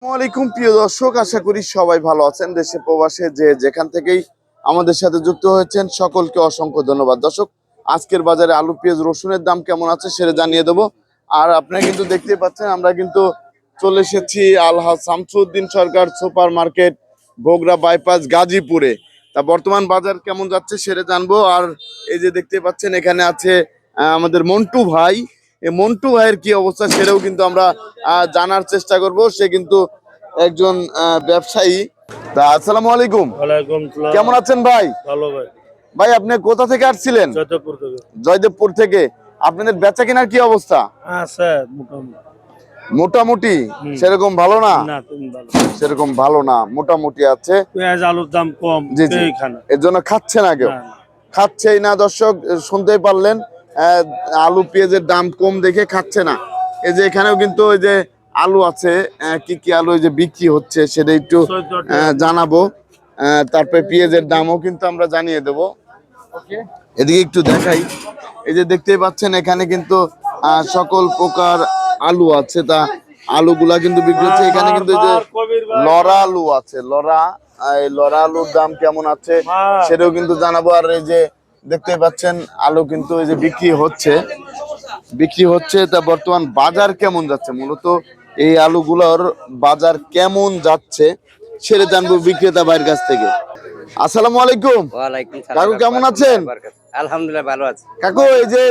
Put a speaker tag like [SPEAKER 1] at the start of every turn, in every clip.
[SPEAKER 1] আসসালামাইকুম প্রিয় দর্শক, আশা করি সবাই ভালো আছেন। দেশে প্রবাসে যে যেখান থেকেই আমাদের সাথে যুক্ত হয়েছেন সকলকে অসংখ্য ধন্যবাদ। দর্শক, আজকের বাজারে আলু পেঁয়াজ রসুনের দাম কেমন আছে সেটা জানিয়ে দেবো। আর আপনারা কিন্তু দেখতে পাচ্ছেন আমরা কিন্তু চলে এসেছি আলহাজ শামসুদ্দিন সরকার সুপার মার্কেট, বগুড়া বাইপাস, গাজীপুরে। তা বর্তমান বাজার কেমন যাচ্ছে সেটা জানবো। আর এই যে দেখতে পাচ্ছেন এখানে আছে আমাদের মন্টু ভাই। এই মন্টু ভাইয়ের কি অবস্থা সেটাও কিন্তু আমরা জানার চেষ্টা করব। সে কিন্তু একজন ব্যবসায়ী। তা আসসালামু আলাইকুম।
[SPEAKER 2] ওয়ালাইকুম আসসালাম।
[SPEAKER 1] কেমন আছেন ভাই?
[SPEAKER 2] ভালো ভাই।
[SPEAKER 1] ভাই আপনি কোথা থেকে আসছিলেন?
[SPEAKER 2] জয়দেবপুর থেকে।
[SPEAKER 1] জয়দেবপুর থেকে। আপনাদের বেচা কেনার কি অবস্থা?
[SPEAKER 2] আছে মোটামুটি।
[SPEAKER 1] মোটামুটি সেরকম ভালো না?
[SPEAKER 2] না তুমি ভালো।
[SPEAKER 1] সেরকম ভালো না, মোটামুটি আছে।
[SPEAKER 2] পেঁয়াজ আলুর দাম কম,
[SPEAKER 1] জি জি,
[SPEAKER 2] খানা
[SPEAKER 1] এর জন্য খাচ্ছে না কেউ।
[SPEAKER 2] না, না।
[SPEAKER 1] খাচ্ছেই না দর্শক, শুনতেই পারলেন। আলু পেঁয়াজের দাম কম দেখে খাচ্ছে না। এই যে এখানেও কিন্তু ওই যে আলু আছে, কি কি আলু এই যে বিক্রি হচ্ছে সেটা একটু জানাবো। তারপরে পেঁয়াজের দামও কিন্তু আমরা জানিয়ে দেবো। এদিকে একটু দেখাই। এই যে দেখতেই পাচ্ছেন এখানে কিন্তু সকল প্রকার আলু আছে। তা আলুগুলা কিন্তু বিক্রি হচ্ছে। এখানে কিন্তু এই যে লড়া আলু আছে, লড়া। এই লড়া আলুর দাম কেমন আছে সেটাও কিন্তু জানাবো। আর এই যে দেখতেই পাচ্ছেন আলু কিন্তু এই যে বিক্রি হচ্ছে। তা বর্তমান বাজার কেমন যাচ্ছে, মূলত এই আলুগুলোর বাজার কেমন যাচ্ছে সেটা জানবো বিক্রেতা ভাইয়ের কাছ থেকে। আসসালামু আলাইকুম।
[SPEAKER 3] ওয়ালাইকুম সালাম।
[SPEAKER 1] কাকু কেমন আছেন?
[SPEAKER 3] আলহামদুলিল্লাহ ভালো আছি।
[SPEAKER 1] কাকু এই যে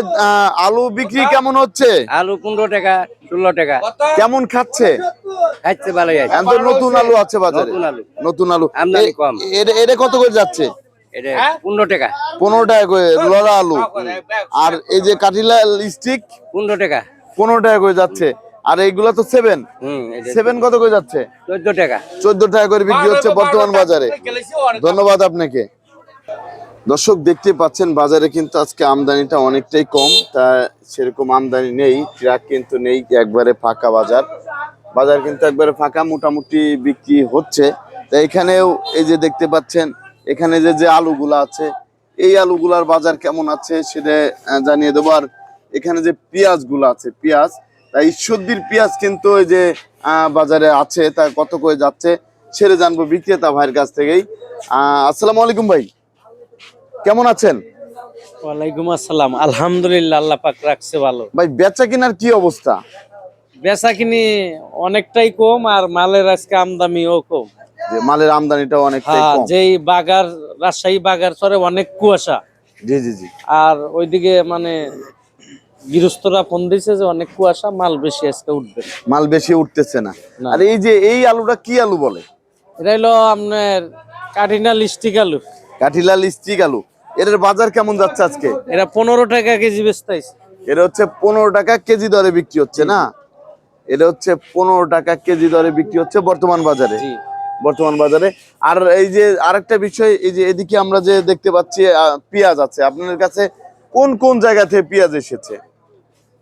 [SPEAKER 1] আলু বিক্রি কেমন হচ্ছে?
[SPEAKER 3] আলু 15 টাকা 16 টাকা।
[SPEAKER 1] কেমন খাচ্ছে?
[SPEAKER 3] খাচ্ছে ভালোই আছে।
[SPEAKER 1] এখন তো নতুন আলু আছে বাজারে। নতুন আলু
[SPEAKER 3] আমদানি কম।
[SPEAKER 1] এটা কত করে যাচ্ছে?
[SPEAKER 3] এটা 15 টাকা।
[SPEAKER 1] 15 টাকা করে লড়া আলু। আর এই যে কাঠিলা স্টিক
[SPEAKER 3] 15 টাকা।
[SPEAKER 1] 15 টাকা করে যাচ্ছে। আর এইগুলা তো 7 কত করে যাচ্ছে?
[SPEAKER 3] 14 টাকা।
[SPEAKER 1] 14 টাকা করে বিক্রি হচ্ছে বর্তমান বাজারে। ধন্যবাদ আপনাকে। দর্শক দেখতে পাচ্ছেন বাজারে কিন্তু আজকে আমদানিটা অনেকটাই কম। তা সেরকম আমদানি নেই, ট্রাক কিন্তু নেই, একবারে ফাঁকা বাজার। বাজার কিন্তু একবারে ফাঁকা, মোটামুটি বিক্রি হচ্ছে। তা এখানেও এই যে দেখতে পাচ্ছেন এখানে যে আলুগুলা আছে, এই আলুগুলার বাজার কেমন আছে সেটা জানিয়ে দেবো। আর এখানে যে পেঁয়াজগুলো আছে, পেঁয়াজ, তা ঈশ্বরদীর পেঁয়াজ কিন্তু এই যে বাজারে আছে, তা কত করে যাচ্ছে সেটা জানবো বিক্রেতা ভাইয়ের কাছ থেকেই। আসসালামু আলাইকুম ভাই, কেমন আছেন?
[SPEAKER 4] ওয়ালাইকুম আসসালাম। আলহামদুলিল্লাহ, আল্লাহ পাক রাখছে ভালো।
[SPEAKER 1] ভাই বেচা কেনার কি অবস্থা?
[SPEAKER 4] বেচা কিনি অনেকটাই কম, আর মালের আজকে আমদানিও কম।
[SPEAKER 1] যে মালের আমদানিটা অনেকটাই
[SPEAKER 4] হ্যাঁ,
[SPEAKER 1] কম।
[SPEAKER 4] যেই বাগার, রাজশাহী বাগার চরে অনেক কুয়াশা।
[SPEAKER 1] জি জি জি।
[SPEAKER 4] আর ওইদিকে মানে গৃহস্থরা ফোন দিছে যে অনেক কুয়াশা, মাল বেশি আজকে উঠবে।
[SPEAKER 1] মাল বেশি উঠতেছে না।
[SPEAKER 4] না।
[SPEAKER 1] আর এই যে এই আলুটা কি আলু বলে?
[SPEAKER 4] এটা হলো আপনার কাঠিনা লিস্টিক আলু।
[SPEAKER 1] কাঠিলাল স্টিক আলু। এর বাজার কেমন যাচ্ছে আজকে?
[SPEAKER 4] এটা 15 টাকা কেজি বেচতেছে।
[SPEAKER 1] এটা হচ্ছে 15 টাকা কেজি দরে বিক্রি হচ্ছে না? এটা হচ্ছে 15 টাকা কেজি দরে বিক্রি হচ্ছে বর্তমান বাজারে।
[SPEAKER 4] জি।
[SPEAKER 1] বর্তমান বাজারে। আর এই যে আরেকটা বিষয়, এই যে এদিকে আমরা যে দেখতে পাচ্ছি পেঁয়াজ আছে আপনাদের কাছে, কোন কোন জায়গা থেকে পেঁয়াজ এসেছে?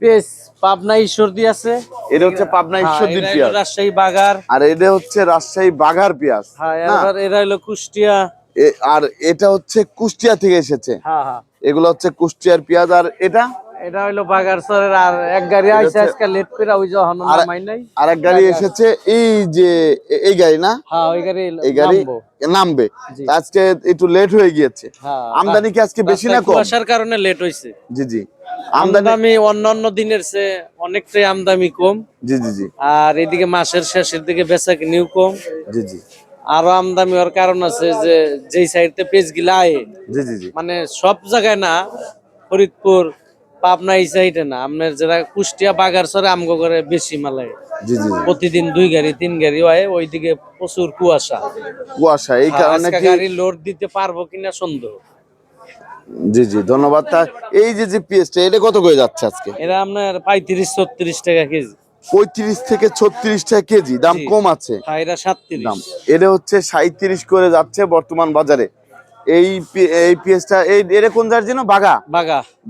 [SPEAKER 4] পেঁয়াজ পাবনা ঈশ্বরদী আছে।
[SPEAKER 1] এটা হচ্ছে পাবনা ঈশ্বরদীর
[SPEAKER 4] এটা হলো
[SPEAKER 1] পেঁয়াজ।
[SPEAKER 4] রাজশাহী বাগার।
[SPEAKER 1] আর এটা হচ্ছে রাজশাহী বাঘার পেঁয়াজ।
[SPEAKER 4] হ্যাঁ,
[SPEAKER 1] না?
[SPEAKER 4] এবার এটা হলো কুষ্টিয়া।
[SPEAKER 1] আর এটা হচ্ছে কুষ্টিয়া থেকে এসেছে।
[SPEAKER 4] হ্যাঁ হ্যাঁ,
[SPEAKER 1] এগুলো হচ্ছে কুষ্টিয়ার পেঁয়াজ। আর এটা
[SPEAKER 4] এটা হইলো বাগারসরের। আর এক গাড়ি আইছে আজকে লেট করে, ওই যে হনন নামাই নাই।
[SPEAKER 1] আর এক গাড়ি এসেছে, এই যে এই গাড়ি না?
[SPEAKER 4] হ্যাঁ, ওই গাড়ি
[SPEAKER 1] এই গাড়ি
[SPEAKER 4] নামবো।
[SPEAKER 1] নামবে।
[SPEAKER 4] জি।
[SPEAKER 1] আজকে একটু লেট হয়ে গিয়েছে।
[SPEAKER 4] হ্যাঁ,
[SPEAKER 1] আমদানি কি আজকে বেশি না কম?
[SPEAKER 4] কুয়াশার কারণে লেট হইছে।
[SPEAKER 1] জি জি।
[SPEAKER 4] আমদানি অন্যান্য দিনের চেয়ে অনেকটাই আমদানি কম।
[SPEAKER 1] জি জি জি।
[SPEAKER 4] আর এদিকে মাসের শেষের দিকে বেচা কিনিও কম।
[SPEAKER 1] জি জি।
[SPEAKER 4] আরো আমদানি হওয়ার কারণ আছে যে যেই সাইডতে পেজ গিলা আয়ে,
[SPEAKER 1] জি জি জি।
[SPEAKER 4] মানে সব জায়গায় না, ফরিদপুর পাবনা এই সাইডে না, আপনার যারা কুষ্টিয়া বাগারসরে আমগো করে বেশি মালায়।
[SPEAKER 1] জি জি।
[SPEAKER 4] প্রতিদিন 2 গাড়ি 3 গাড়ি হয়। ওইদিকে প্রচুর কুয়াশা।
[SPEAKER 1] কুয়াশা, এই কারণে
[SPEAKER 4] আজকে
[SPEAKER 1] কি?
[SPEAKER 4] গাড়ি লোড দিতে পারবো কিনা সন্দেহ।
[SPEAKER 1] জি জি, ধন্যবাদ। তা এই যে পেঁয়াজটা, এটা কত করে যাচ্ছে আজকে?
[SPEAKER 4] এরা আপনার 35-36 টাকা কেজি।
[SPEAKER 1] 35 থেকে 36 টাকা কেজি, দাম
[SPEAKER 4] জি।
[SPEAKER 1] কম আছে।
[SPEAKER 4] আর এরা 37।
[SPEAKER 1] দাম এটা হচ্ছে 37 করে যাচ্ছে বর্তমান বাজারে। এই পেঁয়াজটা এটা কোন জার যেন?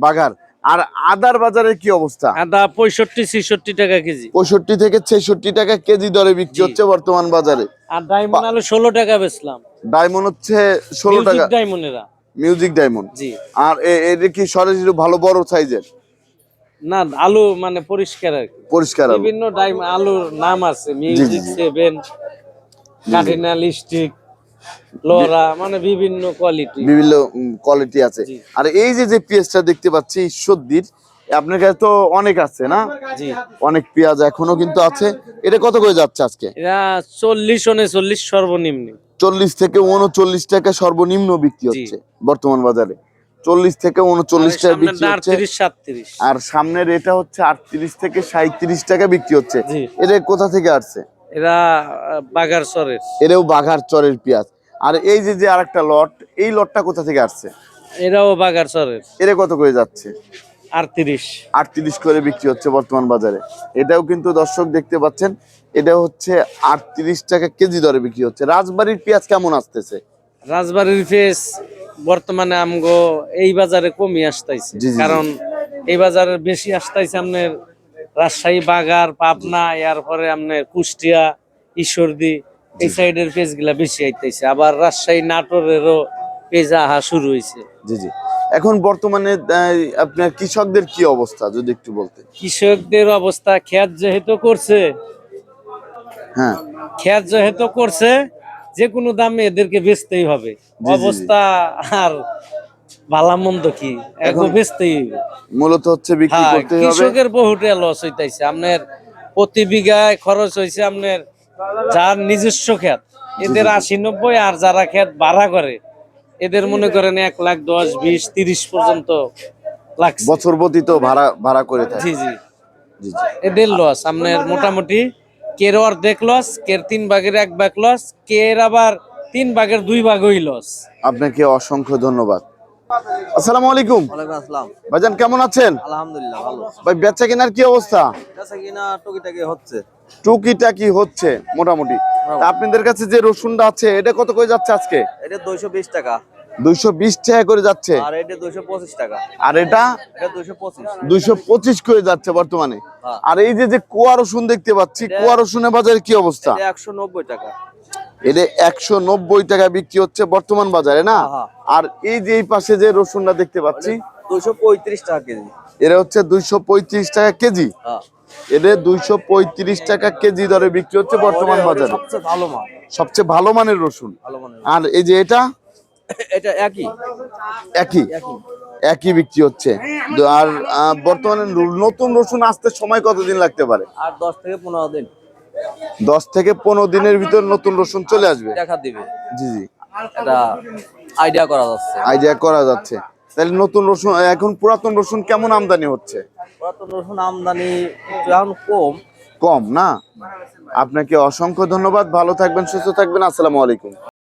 [SPEAKER 1] বাঘার। আর আদার বাজারের কি অবস্থা?
[SPEAKER 4] আদা 65-66 টাকা কেজি।
[SPEAKER 1] 65 থেকে 66 টাকা কেজি দরে বিক্রি হচ্ছে বর্তমান বাজারে।
[SPEAKER 4] আর ডায়মন্ড আলু 16 টাকা বেচলাম।
[SPEAKER 1] ডায়মন্ড হচ্ছে 16 টাকা।
[SPEAKER 4] ডায়মন্ড এরা।
[SPEAKER 1] Music diamond.
[SPEAKER 4] জি।
[SPEAKER 1] আর এটা কি সরাসরি ভালো বড় সাইজের?
[SPEAKER 4] না, আলু মানে পরিষ্কার আর কি।
[SPEAKER 1] পরিষ্কার আলু।
[SPEAKER 4] বিভিন্ন ডাইম আলুর নাম আছে, মিউজিক
[SPEAKER 1] জি।
[SPEAKER 4] 7, কাঠিনা লিস্টিক, লোরা, মানে বিভিন্ন কোয়ালিটি।
[SPEAKER 1] বিভিন্ন কোয়ালিটি আছে।
[SPEAKER 4] জি।
[SPEAKER 1] আর এই যে যে পেঁয়াজটা দেখতে পাচ্ছি ঈশ্বরদীর, আপনার কাছে তো অনেক আছে না?
[SPEAKER 4] জি,
[SPEAKER 1] অনেক পেঁয়াজ এখনো কিন্তু আছে। এটা কত করে যাচ্ছে আজকে?
[SPEAKER 4] এরা 40-39 সর্বনিম্ন।
[SPEAKER 1] 40 থেকে 39 টাকা সর্বনিম্ন বিক্রি হচ্ছে বর্তমান বাজারে। 40 থেকে 39 টাকা বিক্রি হচ্ছে।
[SPEAKER 4] 38-37।
[SPEAKER 1] আর সামনের এটা হচ্ছে 38 থেকে 37 টাকা বিক্রি হচ্ছে।
[SPEAKER 4] জি।
[SPEAKER 1] এটা কোথা থেকে আসছে?
[SPEAKER 4] এরা বাগারসরের।
[SPEAKER 1] এটাও বাঘার চরের পেঁয়াজ। আর এই যে যে আরেকটা লট, এই লটটা কোথা থেকে আসছে?
[SPEAKER 4] এরাও বাগারসরের।
[SPEAKER 1] এটা কত করে যাচ্ছে?
[SPEAKER 4] 38।
[SPEAKER 1] 38 করে বিক্রি হচ্ছে বর্তমান বাজারে। এটাও কিন্তু দর্শক দেখতে পাচ্ছেন, এটা হচ্ছে 38 টাকা কেজি দরে বিক্রি হচ্ছে। রাজবাড়ির পেঁয়াজ কেমন আসতেছে?
[SPEAKER 4] রাজবাড়ির ফেস বর্তমানে আমগো এই বাজারে কমই আসতেছে,
[SPEAKER 1] জি, জি।
[SPEAKER 4] কারণ এই বাজারে বেশি আসতেছে আপনার রাজশাহী, বাগার, পাবনা, এরপরে আপনার কুষ্টিয়া, ঈশ্বরদী, এই সাইডের পেজ গুলা বেশি আইতেছে। আবার রাজশাহী, নাটোরেরও পেজ আহা শুরু হয়েছে।
[SPEAKER 1] জি জি। এখন বর্তমানে আপনার কৃষকদের কি অবস্থা যদি একটু বলতেন?
[SPEAKER 4] কৃষকদের অবস্থা, খেত যেহেতু করছে,
[SPEAKER 1] হ্যাঁ,
[SPEAKER 4] খেত যেহেতু করছে, যে কোনো দামে এদেরকে বেচতেই হবে।
[SPEAKER 1] জি।
[SPEAKER 4] অবস্থা আর ভালা মন্দ কি, এখন বেচতেই হবে।
[SPEAKER 1] মূলত হচ্ছে বিক্রি
[SPEAKER 4] হ্যাঁ,
[SPEAKER 1] করতে হবে।
[SPEAKER 4] কৃষকের বহুটা লস হইতাছে। আপনার প্রতি বিঘায় খরচ হয়েছে আপনার, যার নিজস্ব ক্ষেত এদের 80-90, আর যারা ক্ষেত ভাড়া করে এদের মনে করেন 1,10,000, 20, 30 পর্যন্ত লাগছে।
[SPEAKER 1] বছর প্রতি তো ভাড়া করে থাকে।
[SPEAKER 4] জি জি,
[SPEAKER 1] জি জি।
[SPEAKER 4] এদের লস আপনার মোটামুটি কের অর্ধেক লস, কের 3 ভাগের 1 ভাগ লস, কের আবার 3 ভাগের 2 ভাগই লস।
[SPEAKER 1] আপনাকে অসংখ্য ধন্যবাদ। আসসালামু আলাইকুম।
[SPEAKER 5] ওয়ালাইকুম আসসালাম।
[SPEAKER 1] ভাইজান কেমন আছেন?
[SPEAKER 5] আলহামদুলিল্লাহ ভালো।
[SPEAKER 1] ভাই বেচা কেনার কি অবস্থা?
[SPEAKER 5] কাছে কিনা টুকিটাকি হচ্ছে।
[SPEAKER 1] টুকিটাকি হচ্ছে মোটামুটি। তা আপনাদের কাছে যে রসুনটা আছে এটা কত করে যাচ্ছে আজকে?
[SPEAKER 5] এটা 220 টাকা
[SPEAKER 1] 220 টাকা করে যাচ্ছে।
[SPEAKER 5] আর এটা 225 টাকা।
[SPEAKER 1] আর এটা
[SPEAKER 5] এটা 225।
[SPEAKER 1] 225 করে যাচ্ছে বর্তমানে।
[SPEAKER 5] হ্যাঁ।
[SPEAKER 1] আর এই যে যে কুয়া রসুন দেখতে পাচ্ছি, কুয়া রসুনের বাজারে কি অবস্থা?
[SPEAKER 5] এটা 190 টাকা।
[SPEAKER 1] এটা 190 টাকা বিক্রি হচ্ছে বর্তমান বাজারে না?
[SPEAKER 5] হ্যাঁ।
[SPEAKER 1] আর এই যে এই পাশে যে রসুনটা দেখতে পাচ্ছি,
[SPEAKER 5] 235 টাকা কেজি।
[SPEAKER 1] এটা হচ্ছে 235 টাকা কেজি।
[SPEAKER 5] হ্যাঁ।
[SPEAKER 1] এটা 235 টাকা কেজি দরে বিক্রি হচ্ছে বর্তমান
[SPEAKER 5] ওটা
[SPEAKER 1] বাজারে।
[SPEAKER 5] সবচেয়ে ভালো মাল।
[SPEAKER 1] সবচেয়ে ভালো মানের রসুন।
[SPEAKER 5] ভালো মানের।
[SPEAKER 1] আর এই যে এটা
[SPEAKER 5] এটা একই।
[SPEAKER 1] একই একই বিক্রি হচ্ছে। আর বর্তমানে নতুন রসুন আসতে সময় কতদিন লাগতে পারে?
[SPEAKER 5] আর 10 থেকে 15 দিন
[SPEAKER 1] 10 থেকে 15 দিনের ভিতর নতুন রসুন চলে আসবে।
[SPEAKER 5] দেখা দিবে।
[SPEAKER 1] জি জি,
[SPEAKER 5] এটা আইডিয়া করা যাচ্ছে।
[SPEAKER 1] আইডিয়া করা যাচ্ছে। তাহলে নতুন রসুন, এখন পুরাতন রসুন কেমন আমদানি হচ্ছে?
[SPEAKER 5] পুরাতন রসুন আমদানি একটু এখন কম।
[SPEAKER 1] কম না? আপনাকে অসংখ্য ধন্যবাদ। ভালো থাকবেন, সুস্থ থাকবেন। আসসালামু আলাইকুম।